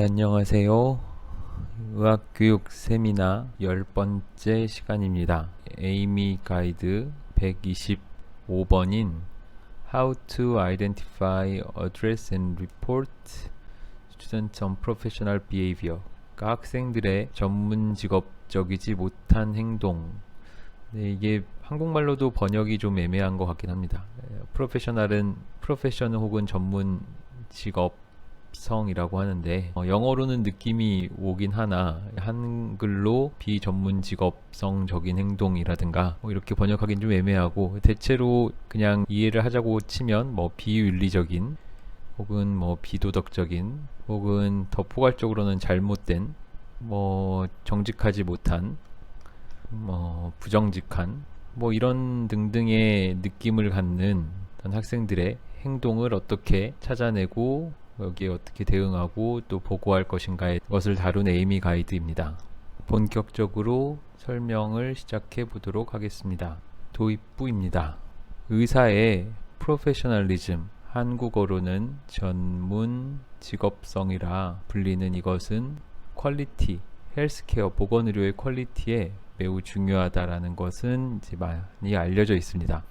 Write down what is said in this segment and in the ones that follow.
안녕하세요. 의학교육 세미나 10번째 시간입니다. 에이미 가이드 125번인 How to Identify, Address and Report Student Unprofessional Behavior, 그러니까 학생들의 전문 직업적이지 못한 행동. 네, 이게 한국말로도 번역이 좀 애매한 것 같긴 합니다. 프로페셔널은 프로페셔널 혹은 전문 직업 성이라고 하는데 영어로는 느낌이 오긴 하나 한글로 비전문 직업성적인 행동이라든가 이렇게 번역하기는 좀 애매하고, 대체로 그냥 이해를 하자고 치면 비윤리적인 혹은 비도덕적인 혹은 더 포괄적으로는 잘못된 정직하지 못한 부정직한 이런 등등의 느낌을 갖는 어떤 학생들의 행동을 어떻게 찾아내고 여기에 어떻게 대응하고 또 보고할 것인가의 것을 다룬 에이미 가이드입니다. 본격적으로 설명을 시작해 보도록 하겠습니다. 도입부입니다. 의사의 프로페셔널리즘, 한국어로는 전문 직업성이라 불리는 이것은 퀄리티, 헬스케어, 보건의료의 퀄리티에 매우 중요하다라는 것은 이제 많이 알려져 있습니다.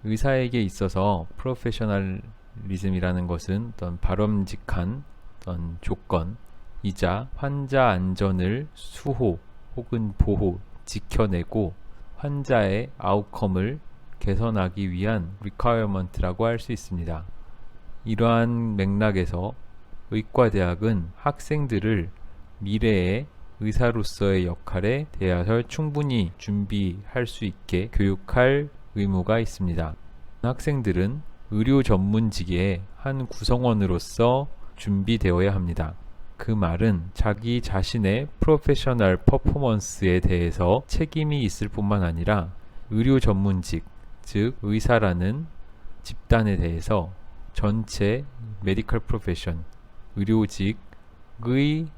의사에게 있어서 프로페셔널리즘이라는 것은 어떤 바람직한 어떤 조건이자 환자 안전을 수호 혹은 보호, 지켜내고 환자의 아웃컴을 개선하기 위한 requirement라고 할 수 있습니다. 이러한 맥락에서 의과대학은 학생들을 미래의 의사로서의 역할에 대해서 충분히 준비할 수 있게 교육할 의무가 있습니다. 학생들은 의료 전문직의 한 구성원으로서 준비되어야 합니다. 그 말은 자기 자신의 프로페셔널 퍼포먼스에 대해서 책임이 있을 뿐만 아니라 의료 전문직, 즉 의사라는 집단에 대해서 전체 메디컬 프로페션, 의료직의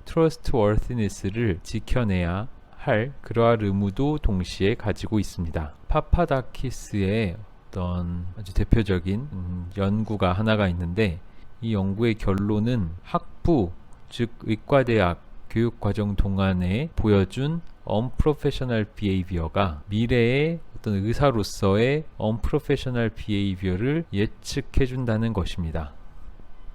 트러스트워티니스를 지켜내야 할 그러한 의무도 동시에 가지고 있습니다. 파파다키스의 어떤 아주 대표적인 연구가 하나가 있는데, 이 연구의 결론은 학부, 즉 의과대학 교육과정 동안에 보여준 unprofessional behavior가 미래의 어떤 의사로서의 unprofessional behavior를 예측해준다는 것입니다.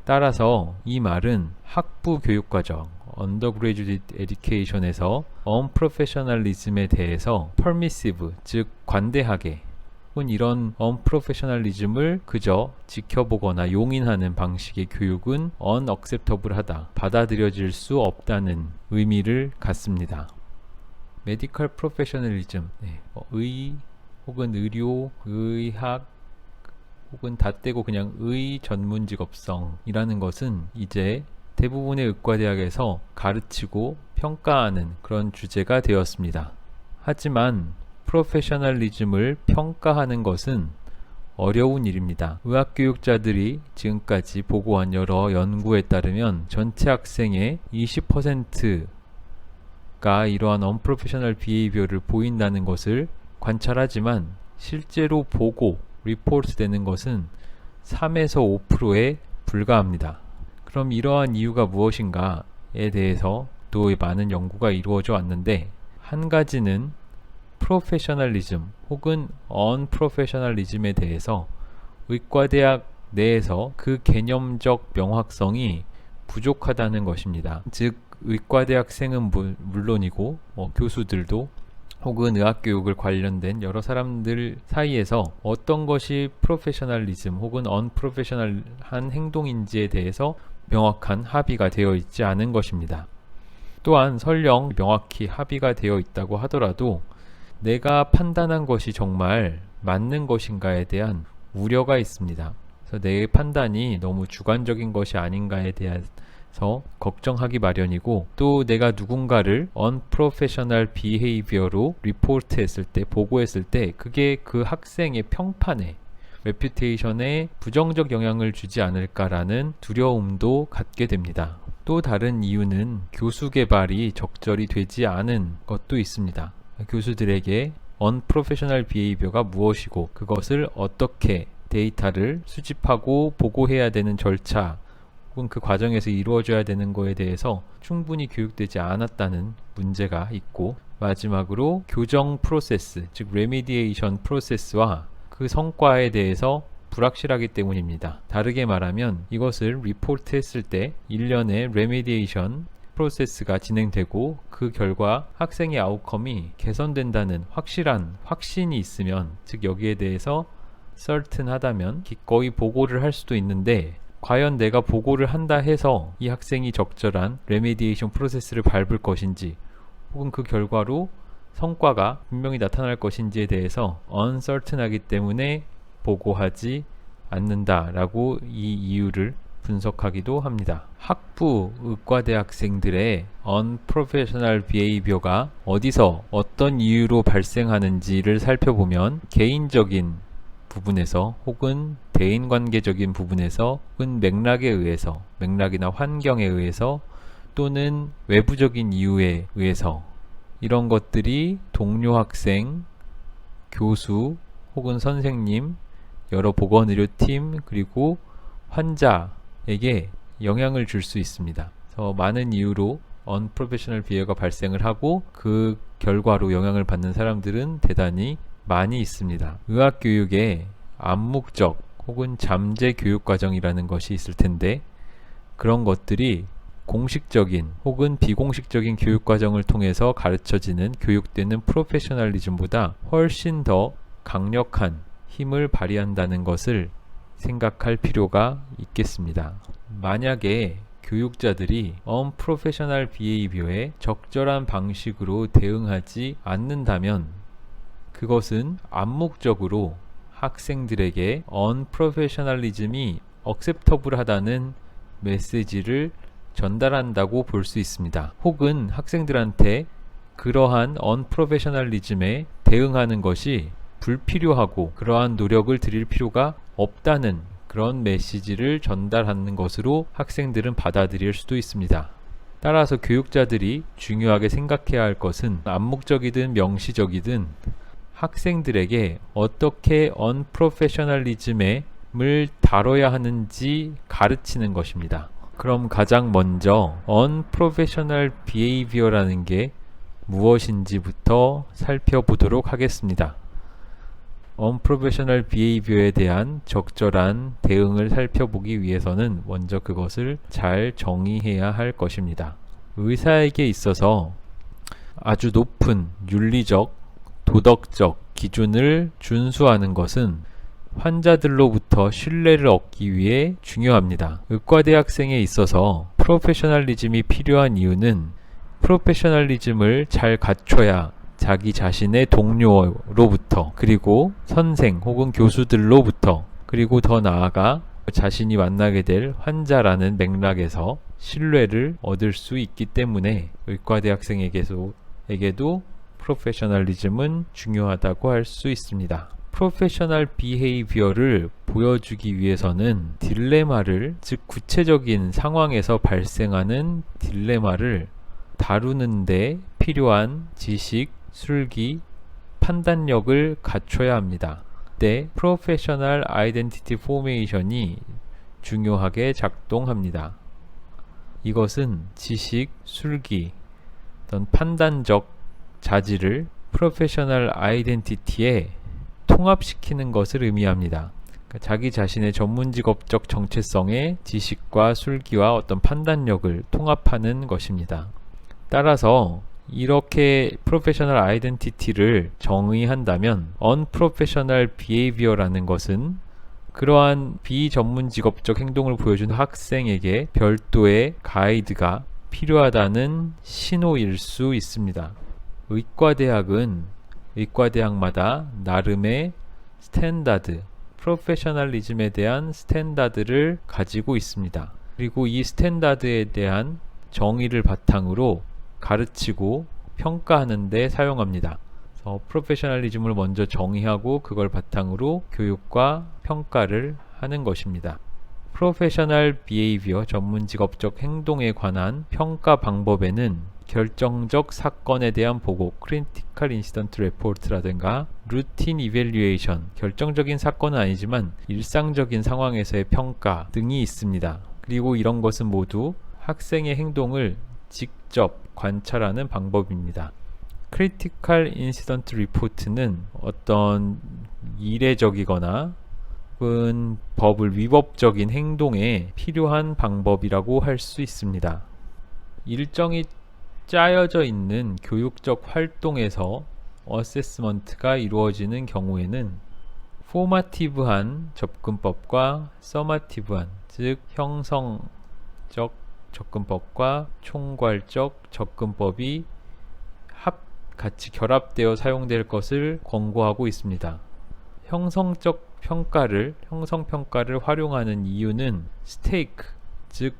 따라서 이 말은 학부 교육과정 undergraduate education에서 unprofessionalism에 대해서 permissive, 즉 관대하게 혹은 이런 unprofessionalism을 그저 지켜보거나 용인하는 방식의 교육은 unacceptable하다, 받아들여질 수 없다는 의미를 갖습니다. medical professionalism, 의 혹은 의료, 의학 혹은 다 떼고 그냥 의 전문 직업성이라는 것은 이제 대부분의 의과대학에서 가르치고 평가하는 그런 주제가 되었습니다. 하지만 프로페셔널리즘을 평가하는 것은 어려운 일입니다. 의학교육자들이 지금까지 보고한 여러 연구에 따르면 전체 학생의 20%가 이러한 unprofessional behavior를 보인다는 것을 관찰하지만 실제로 보고 리포트 되는 것은 3에서 5%에 불과합니다. 그럼 이러한 이유가 무엇인가에 대해서 또 많은 연구가 이루어져 왔는데, 한 가지는 프로페셔널리즘 혹은 언프로페셔널리즘에 대해서 의과대학 내에서 그 개념적 명확성이 부족하다는 것입니다. 즉 의과대학생은 물론이고 교수들도 혹은 의학교육을 관련된 여러 사람들 사이에서 어떤 것이 프로페셔널리즘 혹은 언프로페셔널한 행동인지에 대해서 명확한 합의가 되어 있지 않은 것입니다. 또한 설령 명확히 합의가 되어 있다고 하더라도 내가 판단한 것이 정말 맞는 것인가에 대한 우려가 있습니다. 그래서 내 판단이 너무 주관적인 것이 아닌가에 대해서 걱정하기 마련이고, 또 내가 누군가를 unprofessional behavior로 리포트했을 때, 보고했을 때 그게 그 학생의 평판에, reputation에 부정적 영향을 주지 않을까라는 두려움도 갖게 됩니다. 또 다른 이유는 교수 개발이 적절히 되지 않은 것도 있습니다. 교수들에게 unprofessional behavior가 무엇이고 그것을 어떻게 데이터를 수집하고 보고해야 되는 절차 혹은 그 과정에서 이루어져야 되는 거에 대해서 충분히 교육되지 않았다는 문제가 있고, 마지막으로 교정 프로세스, 즉 레미디에이션 프로세스와 그 성과에 대해서 불확실하기 때문입니다. 다르게 말하면 이것을 리포트했을 때 일련의 레미디에이션 프로세스가 진행되고 그 결과 학생의 아웃컴이 개선된다는 확실한 확신이 있으면, 즉 여기에 대해서 certain하다면 기꺼이 보고를 할 수도 있는데, 과연 내가 보고를 한다 해서 이 학생이 적절한 레미디에이션 프로세스를 밟을 것인지 혹은 그 결과로 성과가 분명히 나타날 것인지에 대해서 uncertain하기 때문에 보고하지 않는다라고 이 이유를 분석하기도 합니다. 학부 의과대 학생들의 unprofessional behavior가 어디서 어떤 이유로 발생하는지를 살펴보면 개인적인 부분에서 혹은 대인관계적인 부분에서 혹은 맥락에 의해서, 맥락이나 환경에 의해서 또는 외부적인 이유에 의해서 이런 것들이 동료 학생, 교수 혹은 선생님, 여러 보건의료팀 그리고 환자에게 영향을 줄 수 있습니다. 그래서 많은 이유로 unprofessional behavior가 발생을 하고 그 결과로 영향을 받는 사람들은 대단히 많이 있습니다. 의학교육에 암묵적 혹은 잠재 교육과정이라는 것이 있을 텐데, 그런 것들이 공식적인 혹은 비공식적인 교육과정을 통해서 가르쳐지는 교육되는 프로페셔널리즘보다 훨씬 더 강력한 힘을 발휘한다는 것을 생각할 필요가 있겠습니다. 만약에 교육자들이 unprofessional behavior에 적절한 방식으로 대응하지 않는다면 그것은 암묵적으로 학생들에게 unprofessionalism이 acceptable하다는 메시지를 전달한다고 볼 수 있습니다. 혹은 학생들한테 그러한 unprofessionalism에 대응하는 것이 불필요하고 그러한 노력을 들일 필요가 없다는 그런 메시지를 전달하는 것으로 학생들은 받아들일 수도 있습니다. 따라서 교육자들이 중요하게 생각해야 할 것은 암묵적이든 명시적이든 학생들에게 어떻게 unprofessionalism을 다뤄야 하는지 가르치는 것입니다. 그럼 가장 먼저 unprofessional behavior라는 게 무엇인지부터 살펴보도록 하겠습니다. unprofessional behavior에 대한 적절한 대응을 살펴보기 위해서는 먼저 그것을 잘 정의해야 할 것입니다. 의사에게 있어서 아주 높은 윤리적, 도덕적 기준을 준수하는 것은 환자들로부터 신뢰를 얻기 위해 중요합니다. 의과대 학생에 있어서 프로페셔널리즘이 필요한 이유는 프로페셔널리즘을 잘 갖춰야 자기 자신의 동료로부터, 그리고 선생 혹은 교수들로부터, 그리고 더 나아가 자신이 만나게 될 환자라는 맥락에서 신뢰를 얻을 수 있기 때문에 의과대 학생에게도 프로페셔널리즘은 중요하다고 할 수 있습니다. 프로페셔널 비헤이비어를 보여주기 위해서는 딜레마를, 즉 구체적인 상황에서 발생하는 딜레마를 다루는데 필요한 지식, 술기, 판단력을 갖춰야 합니다. 그때 프로페셔널 아이덴티티 포메이션이 중요하게 작동합니다. 이것은 지식, 술기, 어떤 판단적 자질을 프로페셔널 아이덴티티에 통합시키는 것을 의미합니다. 그러니까 자기 자신의 전문직업적 정체성의 지식과 술기와 어떤 판단력을 통합하는 것입니다. 따라서 이렇게 프로페셔널 아이덴티티를 정의한다면 unprofessional behavior라는 것은 그러한 비전문직업적 행동을 보여주는 학생에게 별도의 가이드가 필요하다는 신호일 수 있습니다. 의과대학은 의과대학마다 나름의 스탠다드, 프로페셔널리즘에 대한 스탠다드를 가지고 있습니다. 그리고 이 스탠다드에 대한 정의를 바탕으로 가르치고 평가하는 데 사용합니다. 그래서 프로페셔널리즘을 먼저 정의하고 그걸 바탕으로 교육과 평가를 하는 것입니다. 프로페셔널 비헤이비어, 전문직업적 행동에 관한 평가 방법에는 결정적 사건에 대한 보고, 크리티컬 인시던트 레포트라든가 루틴 이밸류에이션, 결정적인 사건은 아니지만 일상적인 상황에서의 평가 등이 있습니다. 그리고 이런 것은 모두 학생의 행동을 직접 관찰하는 방법입니다. Critical Incident Report는 어떤 이례적이거나 혹은 법을 위법적인 행동에 필요한 방법이라고 할 수 있습니다. 일정이 짜여져 있는 교육적 활동에서 어세스먼트가 이루어지는 경우에는 포마티브한 접근법과 서마티브한, 즉 형성적 접근법과 총괄적 접근법이 같이 결합되어 사용될 것을 권고하고 있습니다. 형성적 평가를, 형성평가를 활용하는 이유는 스테이크, 즉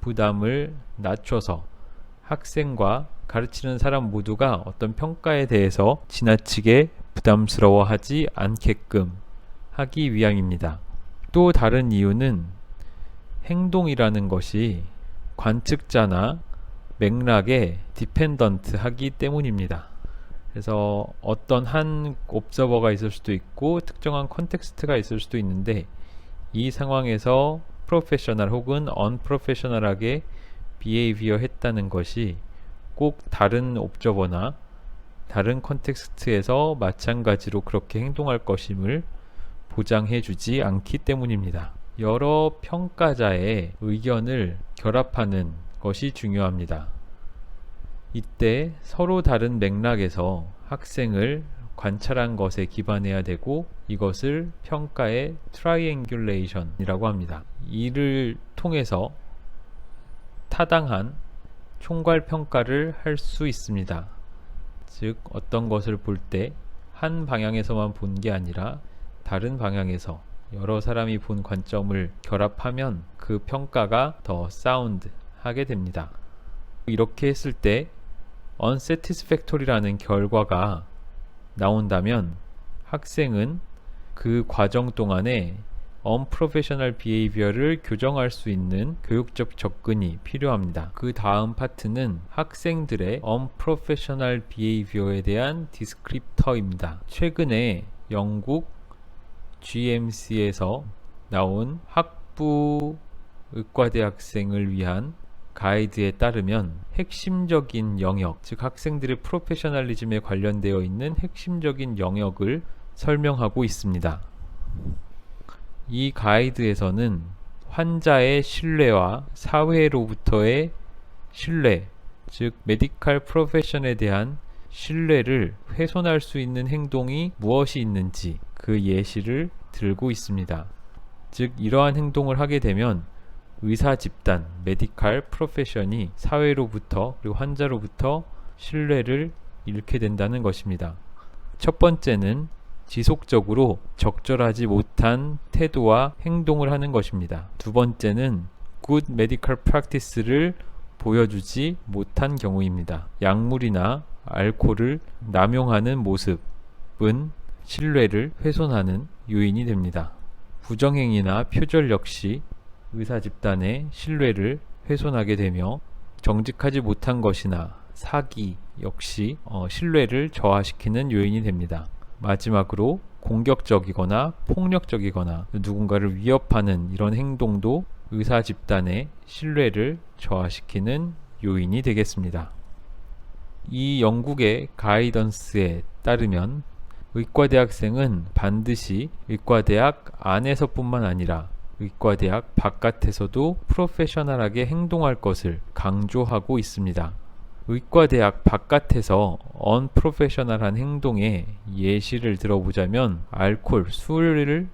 부담을 낮춰서 학생과 가르치는 사람 모두가 어떤 평가에 대해서 지나치게 부담스러워하지 않게끔 하기 위함입니다. 또 다른 이유는 행동이라는 것이 관측자나 맥락에 디펜던트 하기 때문입니다. 그래서 어떤 한 옵저버가 있을 수도 있고 특정한 컨텍스트가 있을 수도 있는데 이 상황에서 프로페셔널 혹은 언프로페셔널하게 비헤이비어 했다는 것이 꼭 다른 옵저버나 다른 컨텍스트에서 마찬가지로 그렇게 행동할 것임을 보장해 주지 않기 때문입니다. 여러 평가자의 의견을 결합하는 것이 중요합니다. 이때 서로 다른 맥락에서 학생을 관찰한 것에 기반해야 되고 이것을 평가의 트라이앵귤레이션이라고 합니다. 이를 통해서 타당한 총괄 평가를 할 수 있습니다. 즉 어떤 것을 볼 때 한 방향에서만 본 게 아니라 다른 방향에서 여러 사람이 본 관점을 결합하면 그 평가가 더 사운드하게 됩니다. 이렇게 했을 때 unsatisfactory라는 결과가 나온다면 학생은 그 과정 동안에 unprofessional behavior를 교정할 수 있는 교육적 접근이 필요합니다. 그 다음 파트는 학생들의 unprofessional behavior에 대한 디스크립터입니다. 최근에 영국 GMC에서 나온 학부 의과대 학생을 위한 가이드에 따르면 핵심적인 영역, 즉 학생들의 프로페셔널리즘에 관련되어 있는 핵심적인 영역을 설명하고 있습니다. 이 가이드에서는 환자의 신뢰와 사회로부터의 신뢰, 즉 메디컬 프로페션에 대한 신뢰를 훼손할 수 있는 행동이 무엇이 있는지 그 예시를 들고 있습니다. 즉 이러한 행동을 하게 되면 의사 집단, 메디컬 프로페션이 사회로부터 그리고 환자로부터 신뢰를 잃게 된다는 것입니다. 첫 번째는 지속적으로 적절하지 못한 태도와 행동을 하는 것입니다. 두 번째는 good medical practice를 보여주지 못한 경우입니다. 약물이나 알코올을 남용하는 모습은 신뢰를 훼손하는 요인이 됩니다. 부정행위나 표절 역시 의사 집단의 신뢰를 훼손하게 되며 정직하지 못한 것이나 사기 역시 신뢰를 저하시키는 요인이 됩니다. 마지막으로 공격적이거나 폭력적이거나 누군가를 위협하는 이런 행동도 의사 집단의 신뢰를 저하시키는 요인이 되겠습니다. 이 영국의 가이던스에 따르면 의과대학생은 반드시 의과대학 안에서뿐만 아니라 의과대학 바깥에서도 프로페셔널하게 행동할 것을 강조하고 있습니다. 의과대학 바깥에서 언프로페셔널한 행동의 예시를 들어보자면 알코올, 술을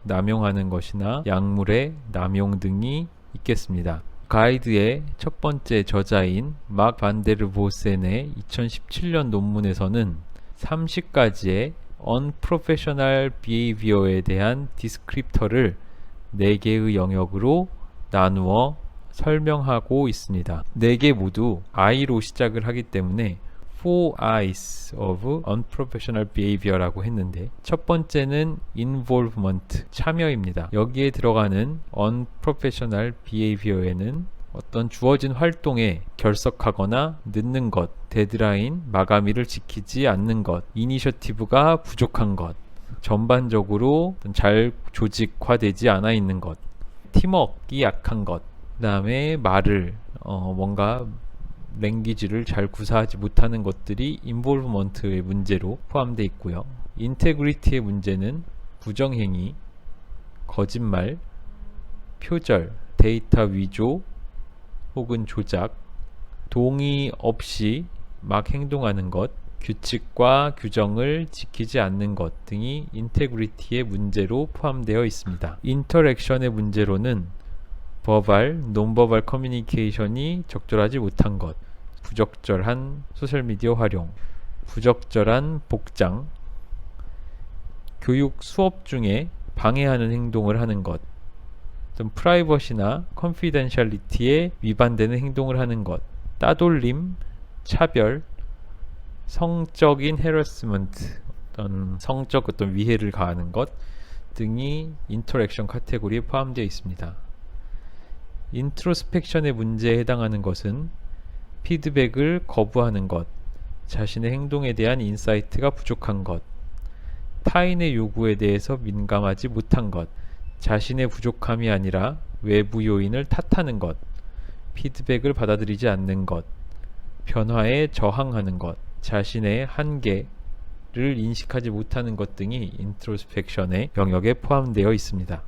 남용하는 것이나 약물의 남용 등이 있겠습니다. 가이드의 첫 번째 저자인 막 반데르보센의 2017년 논문에서는 30가지의 unprofessional behavior에 대한 디스크립터를 4개의 영역으로 나누어 설명하고 있습니다. 4개 모두 I로 시작을 하기 때문에 Four I's of Unprofessional Behavior라고 했는데 첫 번째는 Involvement, 참여입니다. 여기에 들어가는 Unprofessional Behavior에는 어떤 주어진 활동에 결석하거나 늦는 것, 데드라인, 마감일을 지키지 않는 것, 이니셔티브가 부족한 것, 전반적으로 잘 조직화되지 않아 있는 것 팀워크가 약한 것, 그 다음에 말을 뭔가 랭귀지를 잘 구사하지 못하는 것들이 인볼브먼트의 문제로 포함되어 있고요. 인테그리티의 문제는 부정행위, 거짓말, 표절, 데이터 위조 혹은 조작, 동의 없이 막 행동하는 것, 규칙과 규정을 지키지 않는 것 등이 인테그리티의 문제로 포함되어 있습니다. 인터랙션의 문제로는 버발, 논버발 커뮤니케이션이 적절하지 못한 것, 부적절한 소셜미디어 활용, 부적절한 복장, 교육 수업 중에 방해하는 행동을 하는 것, 프라이버시나 컨피덴셜리티에 위반되는 행동을 하는 것, 따돌림, 차별, 성적인 헤러스먼트, 성적 위해를 가하는 것 등이 인터랙션 카테고리에 포함되어 있습니다. 인트로스펙션의 문제에 해당하는 것은 피드백을 거부하는 것, 자신의 행동에 대한 인사이트가 부족한 것, 타인의 요구에 대해서 민감하지 못한 것, 자신의 부족함이 아니라 외부 요인을 탓하는 것, 피드백을 받아들이지 않는 것, 변화에 저항하는 것, 자신의 한계를 인식하지 못하는 것 등이 인트로스펙션의 영역에 포함되어 있습니다.